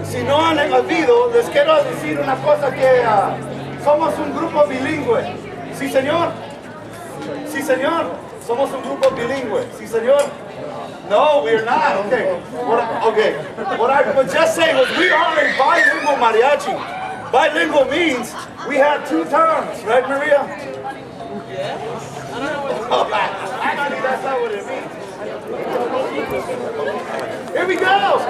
Si no han oído, les quiero decir una cosa que somos un grupo bilingüe. Sí, señor. Sí, señor. Somos un grupo bilingüe. Sí, señor. No, we're not. What I would just say was we are a bilingual mariachi. Bilingual means we have two tongues, right, Maria? Yeah. I don't know what Actually, that's not what it means. Here we go.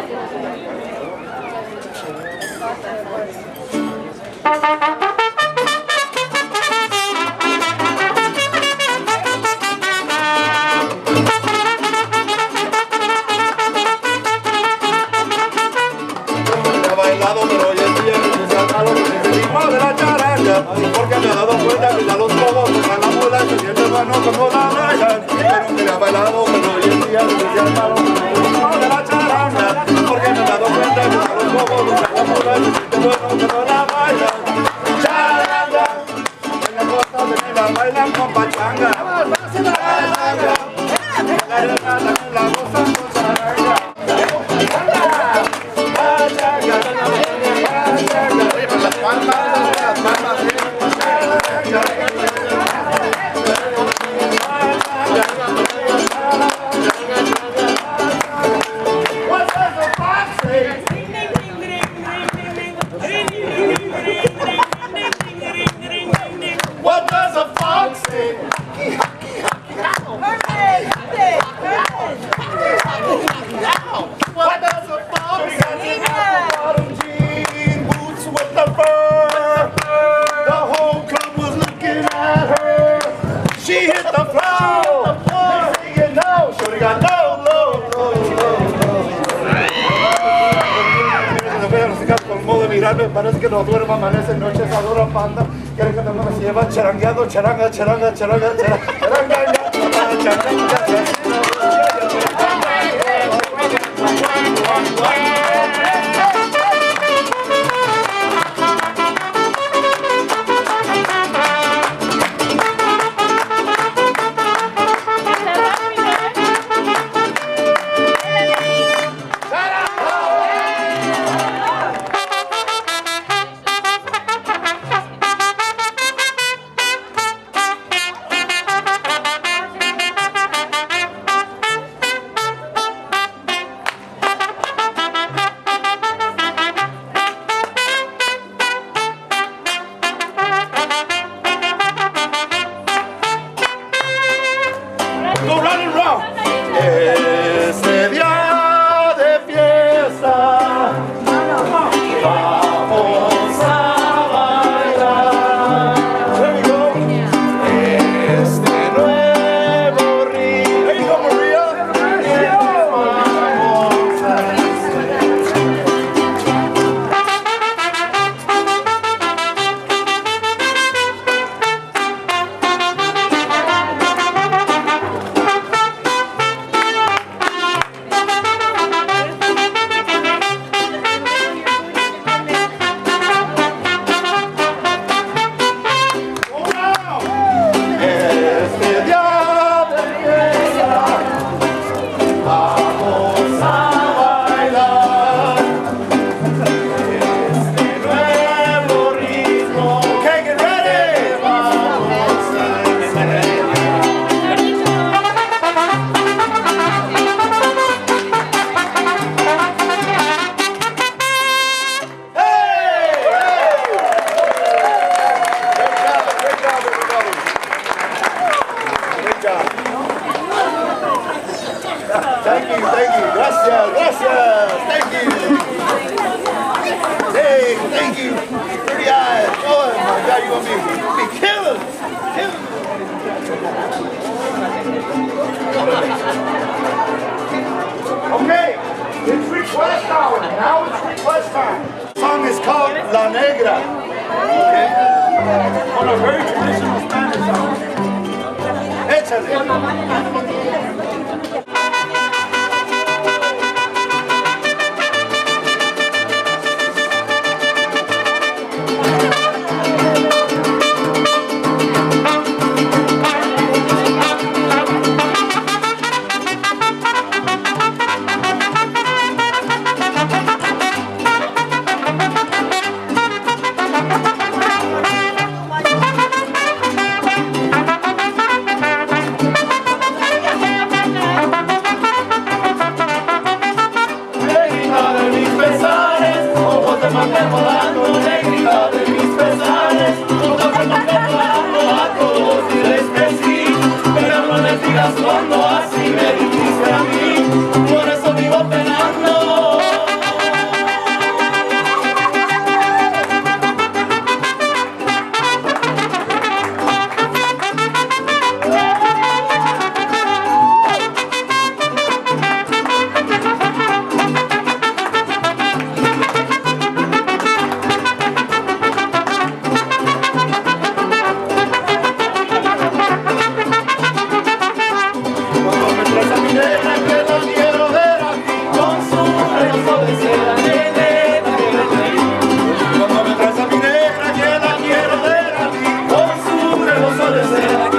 Porque me he dado cuenta que ya los cobos tocan la mula y se siente bueno como la Ryan. Pero me ha bailado, pero hoy en día se siente malo de la charanga. Porque me he dado cuenta que ya los cobos tocan la mula y se siente bueno como la Ryan. Charanga, en la costa de la bailan con pachanga. Charanga, la regala en la gozan con charanga. What does a fox say? What does a fox say? Bottom jean boots with the fur. The whole club was looking at her. She hit the floor. Next thing you know, shorty got low, low, low, low, low. Colmó de mirarme, parece que no duermo, amanece noches, adoro panda. Quiere que me se lleva charangueando, charanga, charanga, charanga, charanga, Go round and round. Este día de fiesta, vamos a bailar. There we go. Este nuevo ritmo. There you go, Maria. Vamos a Thank you, gracias, thank you. Hey, thank you, pretty eyes. Oh my God, you're gonna be killing. Okay, it's request hour. Now it's request time. The song is called La Negra. Okay, on a very traditional Spanish song. Échale. de seda, Cuando me traes a mi negra que la quiero ver a ti, con su rebozo de seda,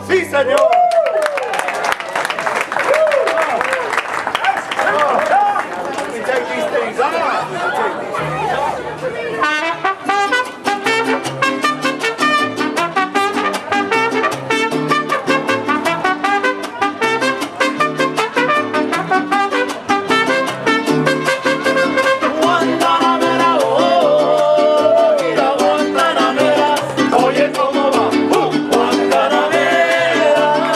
¡sí, señor! We take these things off. We take these things off. Guantanamera, oh, mira Guantanamera, oye cómo va, Guantanamera.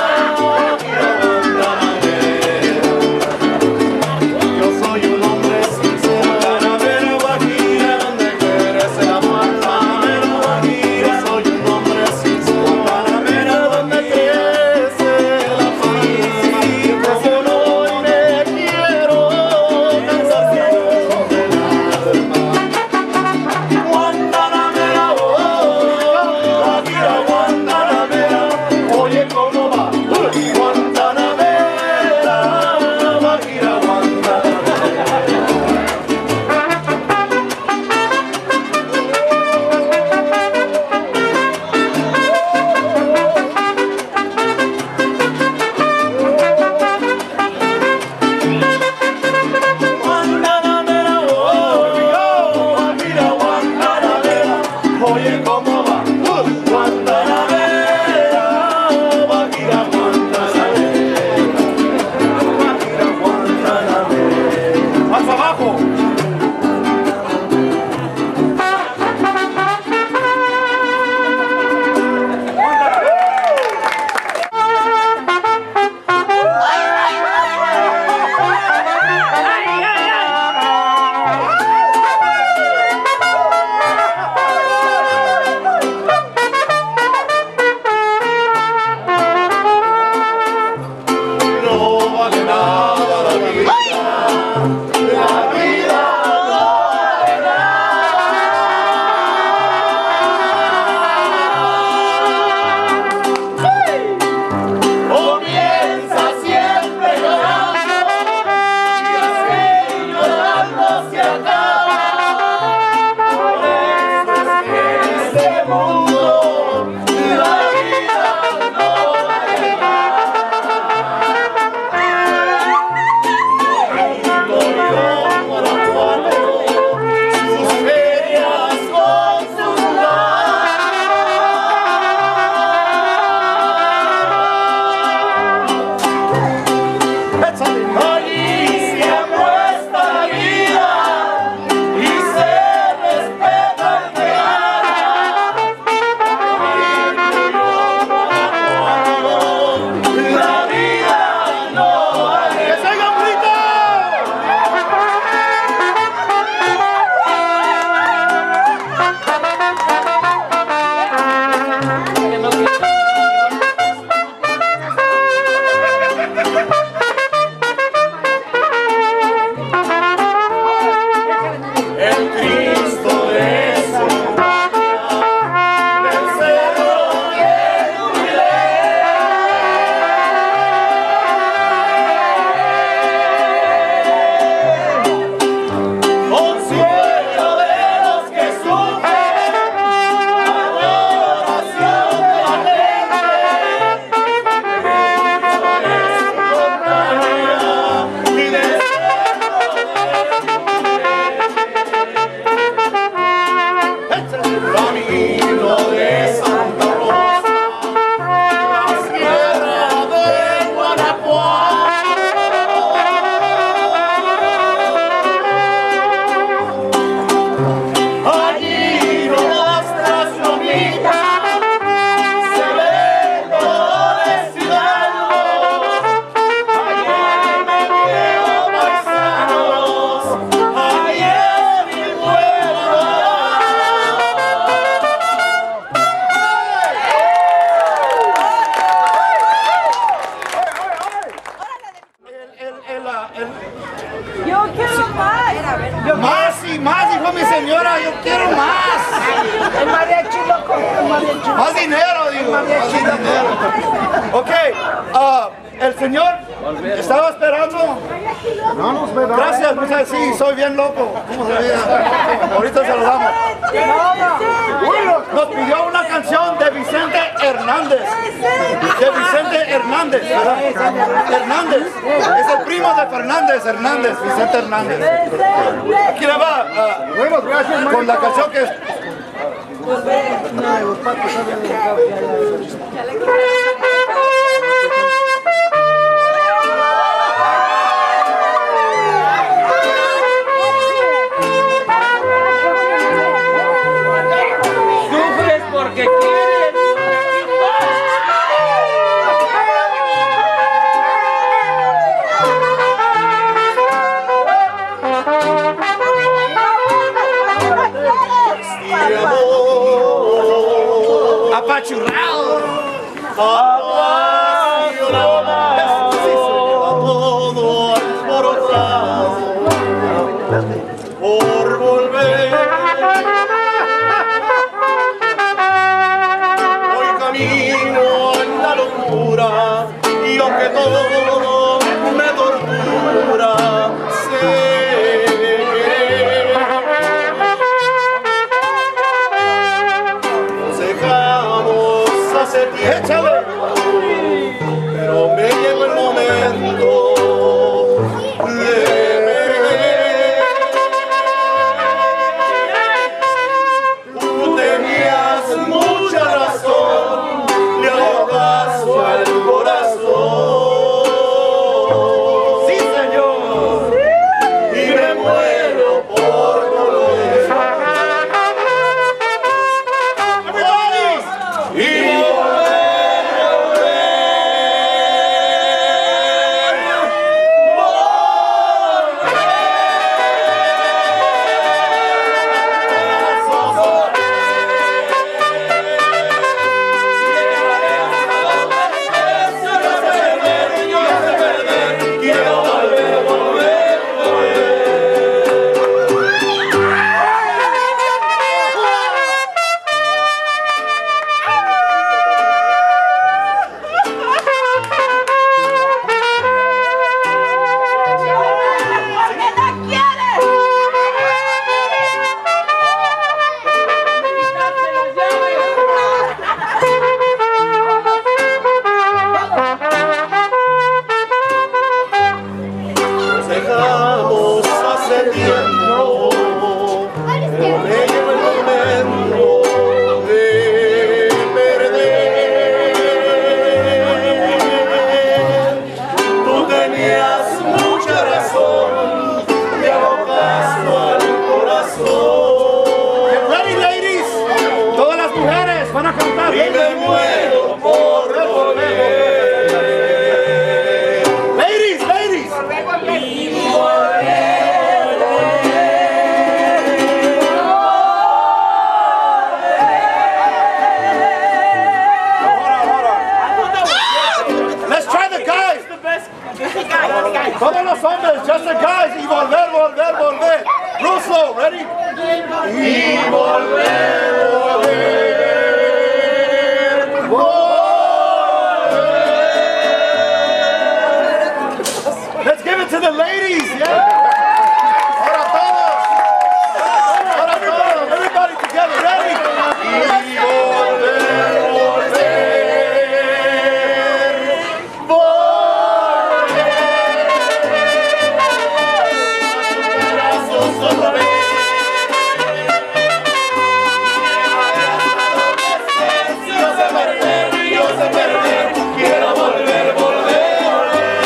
Ok, el señor estaba esperando. Gracias, muchas gracias. Sí, soy bien loco. ¿Cómo se ve? Ahorita se lo damos. Nos pidió una canción de Vicente Hernández. De Vicente Hernández, ¿verdad? Hernández. Es el primo de Fernández Hernández, Vicente Hernández. Aquí le va. Con la canción que es. Sufres porque quieres. Apachurrado. Todo alborotado por volver. Hoy camino en la locura y aunque todo me tortura, sé que nos dejamos hace tiempo. Pero me llegó el momento de perder. Tú tenías mucha razón, le hago caso al corazón. Sí, señor. Y me muero por volver. Y dejamos hace tiempo, pero me llegó el momento de perder. Tú tenías mucha razón, le hago caso al corazón. Get ready, ladies. Todas las mujeres van a cantar. Y me muero por volver. Ladies, ladies. Let's try the guys. Todos los hombres, just the guys. Y volver, volver, volver. Real slow, ready? Y volver, volver. Let's give it to the ladies, yeah? Ahora todos. Ahora todos. Everybody together, ready? Y volver, volver. Brazos otra vez. Yo sé perder, quiero volver, volver, volver.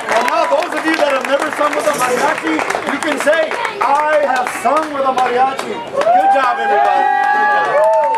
And now those of you that have never sung with a mariachi, you can say, I have sung with a mariachi. Good job, everybody.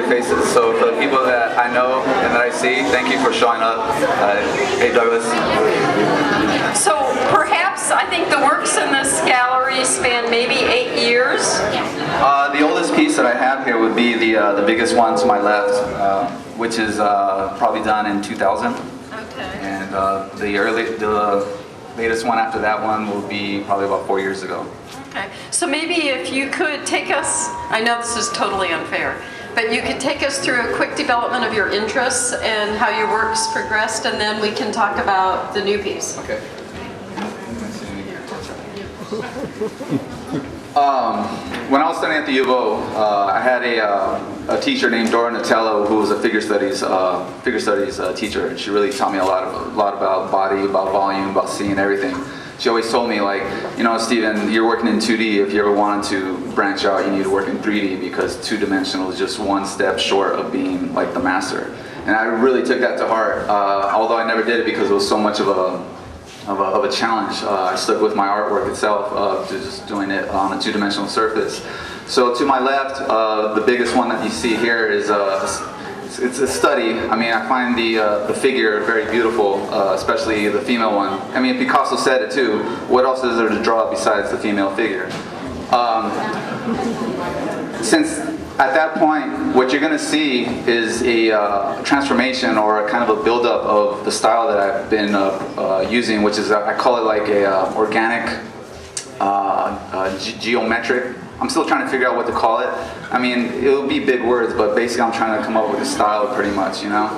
familiar faces. So for the people that I know and that I see, thank you for showing up. Hey Douglas. So perhaps, I think the works in this gallery span maybe 8 years? The oldest piece that I have here would be the biggest one to my left, which is probably done in 2000. Okay. And the latest one after that one will be probably about 4 years ago. Okay. So maybe if you could take us, I know this is totally unfair, but you could take us through a quick development of your interests and how your work's progressed, and then we can talk about the new piece. Okay. When I was studying at the U of O, I had a teacher named Dora Natello who was a figure studies teacher, and she really taught me a lot about body, about volume, about seeing everything. She always told me, like, you know, Steven, you're working in 2D. If you ever wanted to branch out, you need to work in 3D because two-dimensional is just one step short of being like the master. And I really took that to heart, although I never did it because it was so much of a challenge. I stuck with my artwork itself, just doing it on a two-dimensional surface. So to my left, the biggest one that you see here is it's a study. I mean, I find the figure very beautiful, especially the female one. I mean, Picasso said it too. What else is there to draw besides the female figure? Since at that point, what you're going to see is a transformation or a kind of a buildup of the style that I've been using, which is, I call it like a organic, geometric. I'm still trying to figure out what to call it. I mean, it'll be big words, but basically I'm trying to come up with a style pretty much, you know?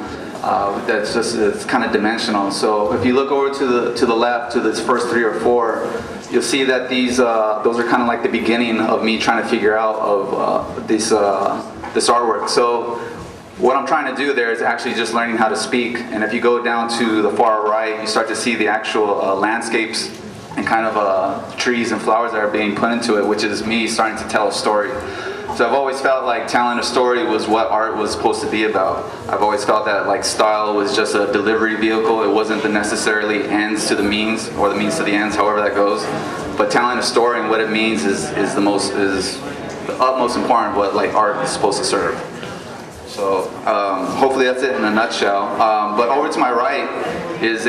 That's just, it's kind of dimensional. So if you look over to the left, to this first 3 or 4, you'll see that these, those are kind of like the beginning of me trying to figure out of this artwork. So what I'm trying to do there is actually just learning how to speak. And if you go down to the far right, you start to see the actual landscapes and kind of trees and flowers that are being put into it, which is me starting to tell a story. So I've always felt like telling a story was what art was supposed to be about. I've always felt that like style was just a delivery vehicle. It wasn't the necessarily ends to the means or the means to the ends, however that goes. But telling a story and what it means is the utmost important what like art is supposed to serve. So hopefully that's it in a nutshell. But over to my right is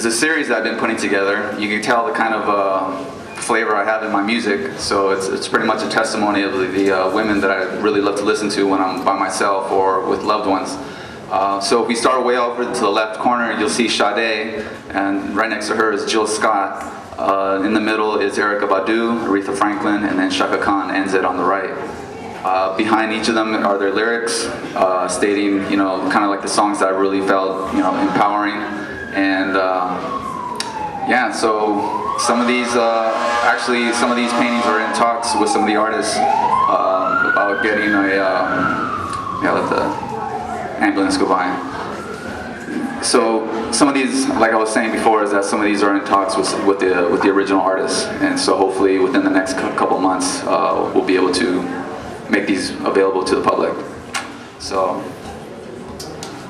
a series that I've been putting together. You can tell the kind of flavor I have in my music, so it's pretty much a testimony of the women that I really love to listen to when I'm by myself or with loved ones. So if we start way over to the left corner, you'll see Sade, and right next to her is Jill Scott. In the middle is Erykah Badu, Aretha Franklin, and then Chaka Khan ends it on the right. Behind each of them are their lyrics, stating, you know, kind of like the songs that I really felt, you know, empowering. And yeah, so some of these paintings are in talks with some of the artists about getting a, yeah, let the ambulance go by. So some of these, like I was saying before, is that some of these are in talks with the original artists, and so hopefully within the next couple months we'll be able to make these available to the public. So.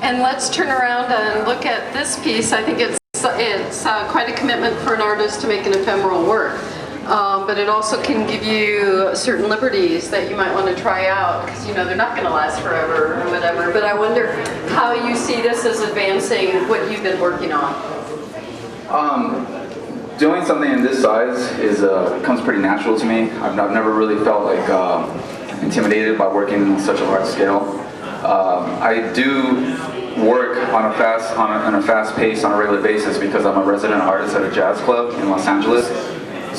And let's turn around and look at this piece. I think it's quite a commitment for an artist to make an ephemeral work. But it also can give you certain liberties that you might want to try out, because you know they're not going to last forever or whatever. But I wonder how you see this as advancing what you've been working on. Doing something in this size comes pretty natural to me. I've never really felt like intimidated by working in such a large scale. I do work on a fast pace on a regular basis because I'm a resident artist at a jazz club in Los Angeles.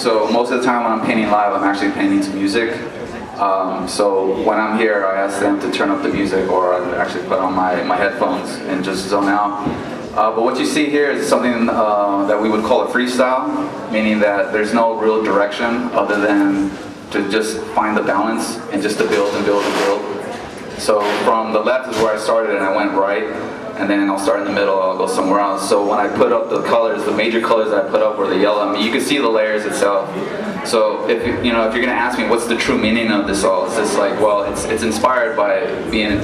So most of the time when I'm painting live, I'm actually painting to music. So when I'm here, I ask them to turn up the music, or I actually put on my headphones and just zone out. But what you see here is something that we would call a freestyle, meaning that there's no real direction other than to just find the balance and just to build and build and build. So from the left is where I started, and I went right, and then I'll start in the middle, I'll go somewhere else. So when I put up the colors, the major colors that I put up were the yellow. I mean, you can see the layers itself. So if you're going to ask me what's the true meaning of this all, it's just like, well, it's inspired by being,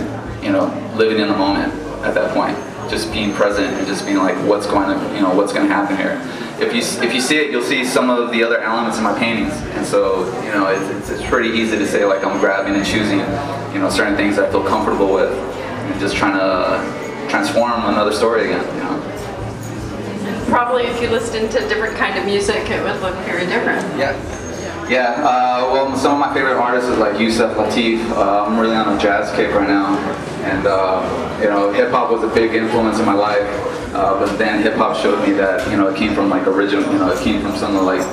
living in the moment at that point, just being present and just being like, what's going to happen here. if you see it, you'll see some of the other elements in my paintings. And so, you know, it's pretty easy to say like I'm grabbing and choosing, you know, certain things I feel comfortable with, and just trying to transform another story again, you know. Probably if you listened to different kind of music, it would look very different. Yeah, well, some of my favorite artists is like Yusef Lateef. I'm really on a jazz kick right now, and you know, hip hop was a big influence in my life. But then hip hop showed me that, you know, it came from like original, you know, it came from someone like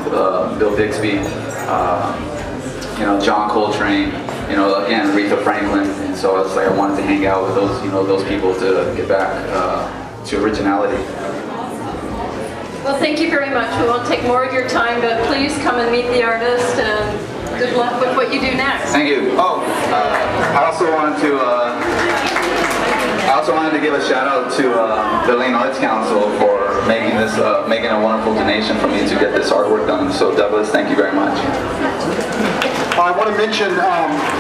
Bill Bixby, you know, John Coltrane, you know, again, Aretha Franklin, and so I was like, I wanted to hang out with those, you know, those people to get back to originality. Well, thank you very much. We won't take more of your time, but please come and meet the artist, and good luck with what you do next. Thank you. Oh, I also wanted to give a shout out to the Lane Arts Council for making this, making a wonderful donation for me to get this artwork done. So Douglas, thank you very much. I want to mention,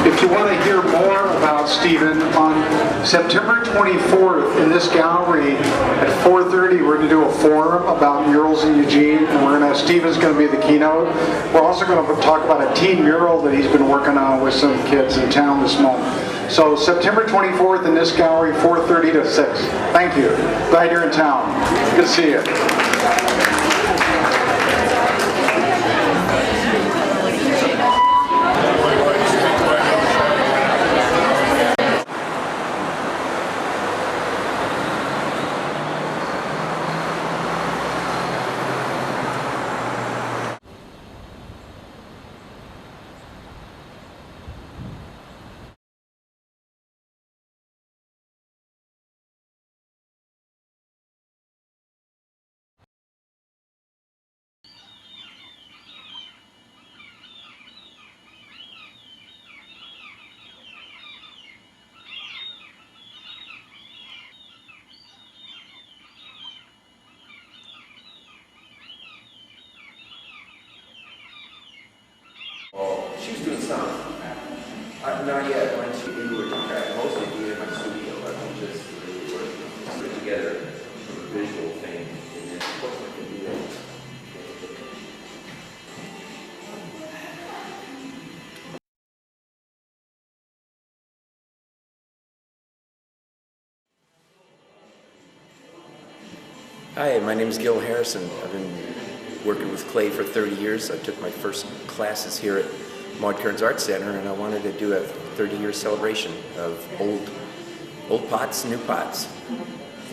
if you want to hear more about Stephen, on September 24th in this gallery at 4:30, we're going to do a forum about murals in Eugene, and we're going to, Stephen's going to be the keynote. We're also going to talk about a teen mural that he's been working on with some kids in town this month. So September 24th in this gallery, 4:30 to 6. Thank you. Glad you're in town. Good to see you. She was doing some. Not yet. When she did work on track, mostly doing it in my studio. I'm just really put it together from a visual thing, and then of course I can do that. Hi, my name is Gil Harrison. I've been working with clay for 30 years. I took my first classes here at Maud Kearns Art Center, and I wanted to do a 30-year celebration of old pots, new pots.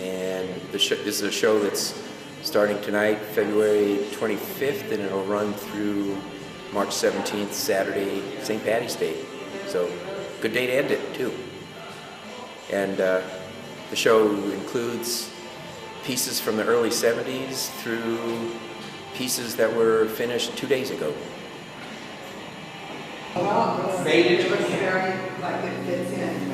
And this is a show that's starting tonight, February 25th, and it'll run through March 17th, Saturday, St. Patty's Day. So, good day to end it, too. And the show includes pieces from the early 70s through pieces that were finished 2 days ago. Faded to very, like it fits in.